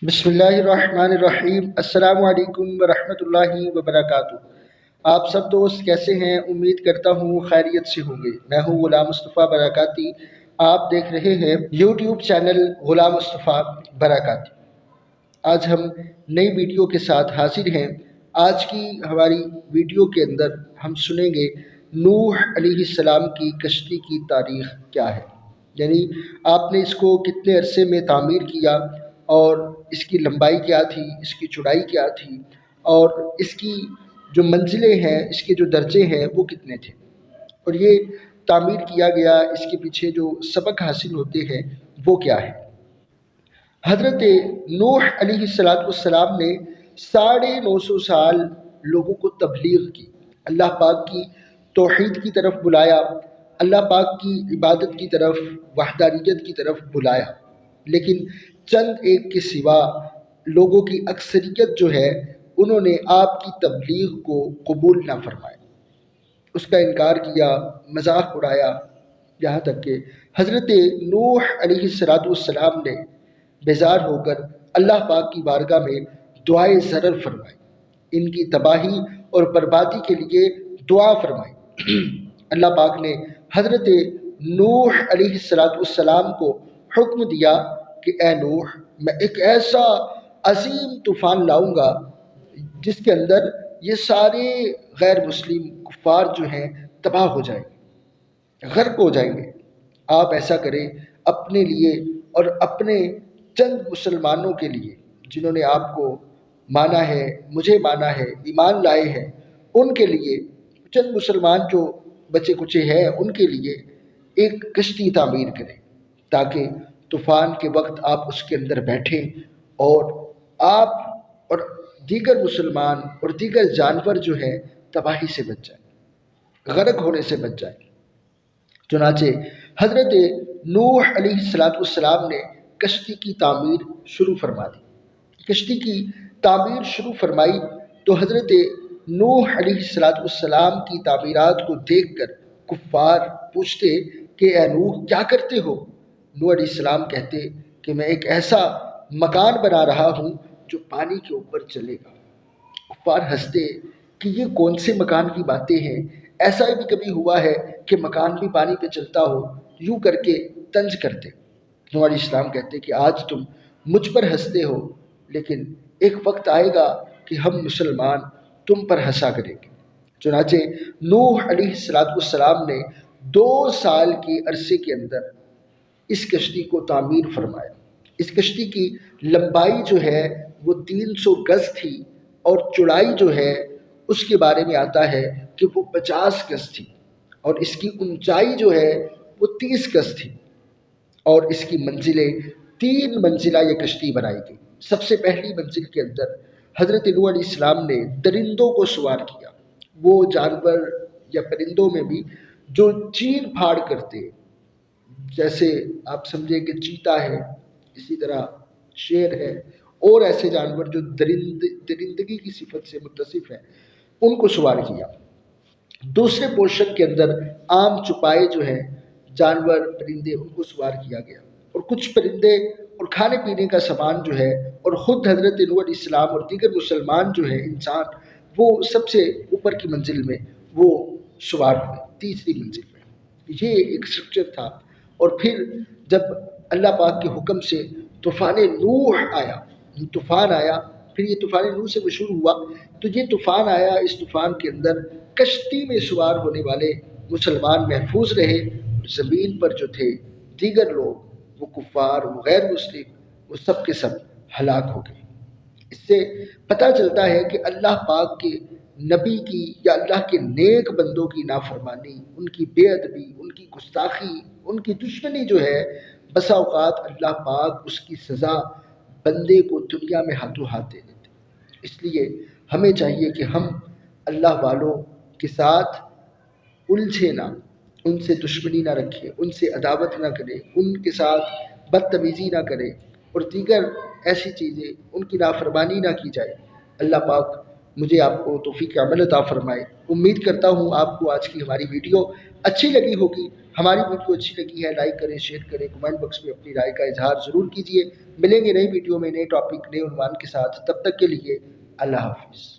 بسم اللہ الرحمن الرحیم۔ السلام علیکم ورحمۃ اللہ وبرکاتہ۔ آپ سب دوست کیسے ہیں؟ امید کرتا ہوں خیریت سے ہوں گے۔ میں ہوں غلام مصطفیٰ برکاتی۔ آپ دیکھ رہے ہیں یوٹیوب چینل غلام مصطفیٰ برکاتی۔ آج ہم نئی ویڈیو کے ساتھ حاضر ہیں۔ آج کی ہماری ویڈیو کے اندر ہم سنیں گے نوح علیہ السلام کی کشتی کی تاریخ کیا ہے، یعنی آپ نے اس کو کتنے عرصے میں تعمیر کیا اور اس کی لمبائی کیا تھی، اس کی چوڑائی کیا تھی، اور اس کی جو منزلیں ہیں، اس کے جو درجے ہیں وہ کتنے تھے، اور یہ تعمیر کیا گیا اس کے پیچھے جو سبق حاصل ہوتے ہیں وہ کیا ہے۔ حضرت نوح علیہ السلام نے 950 سال لوگوں کو تبلیغ کی، اللہ پاک کی توحید کی طرف بلایا، اللہ پاک کی عبادت کی طرف، وحدانیت کی طرف بلایا، لیکن چند ایک کے سوا لوگوں کی اکثریت جو ہے انہوں نے آپ کی تبلیغ کو قبول نہ فرمایا، اس کا انکار کیا، مذاق اڑایا، یہاں تک کہ حضرت نوح علیہ السلام نے بیزار ہو کر اللہ پاک کی بارگاہ میں دعائے ضرر فرمائی، ان کی تباہی اور بربادی کے لیے دعا فرمائی۔ اللہ پاک نے حضرت نوح علیہ السلام کو حکم دیا کہ اے نوح، میں ایک ایسا عظیم طوفان لاؤں گا جس کے اندر یہ سارے غیر مسلم کفار جو ہیں تباہ ہو جائیں گے، غرق ہو جائیں گے۔ آپ ایسا کریں اپنے لیے اور اپنے چند مسلمانوں کے لیے جنہوں نے آپ کو مانا ہے، مجھے مانا ہے، ایمان لائے ہیں، ان کے لیے، چند مسلمان جو بچے کچے ہیں ان کے لیے ایک کشتی تعمیر کریں تاکہ طوفان کے وقت آپ اس کے اندر بیٹھیں اور آپ اور دیگر مسلمان اور دیگر جانور جو ہیں تباہی سے بچ جائیں، غرق ہونے سے بچ جائیں۔ چنانچہ حضرت نوح علیہ السلام نے کشتی کی تعمیر شروع فرما دی۔ کشتی کی تعمیر شروع فرمائی تو حضرت نوح علیہ السلام کی تعمیرات کو دیکھ کر کفار پوچھتے کہ اے نوح کیا کرتے ہو؟ نوح علیہ السلام کہتے کہ میں ایک ایسا مکان بنا رہا ہوں جو پانی کے اوپر چلے گا۔ کفار ہنستے کہ یہ کون سے مکان کی باتیں ہیں، ایسا بھی کبھی ہوا ہے کہ مکان بھی پانی پہ چلتا ہو؟ یوں کر کے طنز کرتے۔ نوح علیہ السلام کہتے کہ آج تم مجھ پر ہنستے ہو، لیکن ایک وقت آئے گا کہ ہم مسلمان تم پر ہنسا کریں گے۔ چنانچہ نوح علیہ السلام نے 2 سال کے عرصے کے اندر اس کشتی کو تعمیر فرمایا۔ اس کشتی کی لمبائی جو ہے وہ 300 گز تھی اور چوڑائی جو ہے اس کے بارے میں آتا ہے کہ وہ 50 گز تھی، اور اس کی اونچائی جو ہے وہ 30 گز تھی، اور اس کی منزلیں 3 منزلہ یہ کشتی بنائی گئی۔ سب سے پہلی منزل کے اندر حضرت نوح علیہ السلام نے درندوں کو سوار کیا، وہ جانور یا پرندوں میں بھی جو چیر پھاڑ کرتے، جیسے آپ سمجھیں کہ چیتا ہے، اسی طرح شیر ہے، اور ایسے جانور جو درندگی کی صفت سے متصف ہیں، ان کو سوار کیا۔ دوسرے پورشن کے اندر عام چپائے جو ہیں جانور پرندے ان کو سوار کیا گیا، اور کچھ پرندے اور کھانے پینے کا سامان جو ہے، اور خود حضرت نوح علیہ السلام اور دیگر مسلمان جو ہیں انسان، وہ سب سے اوپر کی منزل میں وہ سوار ہوئے، تیسری منزل میں۔ یہ ایک سٹرکچر تھا، اور پھر جب اللہ پاک کے حکم سے طوفان نوح آیا، طوفان آیا، پھر یہ طوفان نوح سے مشہور ہوا، تو یہ طوفان آیا، اس طوفان کے اندر کشتی میں سوار ہونے والے مسلمان محفوظ رہے، زمین پر جو تھے دیگر لوگ، وہ کفار، وہ غیر مسلم، وہ سب کے سب ہلاک ہو گئے۔ اس سے پتہ چلتا ہے کہ اللہ پاک کے نبی کی یا اللہ کے نیک بندوں کی نافرمانی، ان کی بے ادبی، ان کی گستاخی، ان کی دشمنی جو ہے، بسا اوقات اللہ پاک اس کی سزا بندے کو دنیا میں ہاتھوں ہاتھ دے دیتے۔ اس لیے ہمیں چاہیے کہ ہم اللہ والوں کے ساتھ الجھے نہ، ان سے دشمنی نہ رکھیں، ان سے عداوت نہ کریں، ان کے ساتھ بدتمیزی نہ کریں، اور دیگر ایسی چیزیں، ان کی نافرمانی نہ کی جائے۔ اللہ پاک مجھے آپ کو توفیق عمل عطا فرمائے۔ امید کرتا ہوں آپ کو آج کی ہماری ویڈیو اچھی لگی ہوگی۔ ہماری ویڈیو اچھی لگی ہے لائک کریں، شیئر کریں، کمنٹ باکس میں اپنی رائے کا اظہار ضرور کیجیے۔ ملیں گے نئی ویڈیو میں نئے ٹاپک نئے عنوان کے ساتھ، تب تک کے لیے اللہ حافظ۔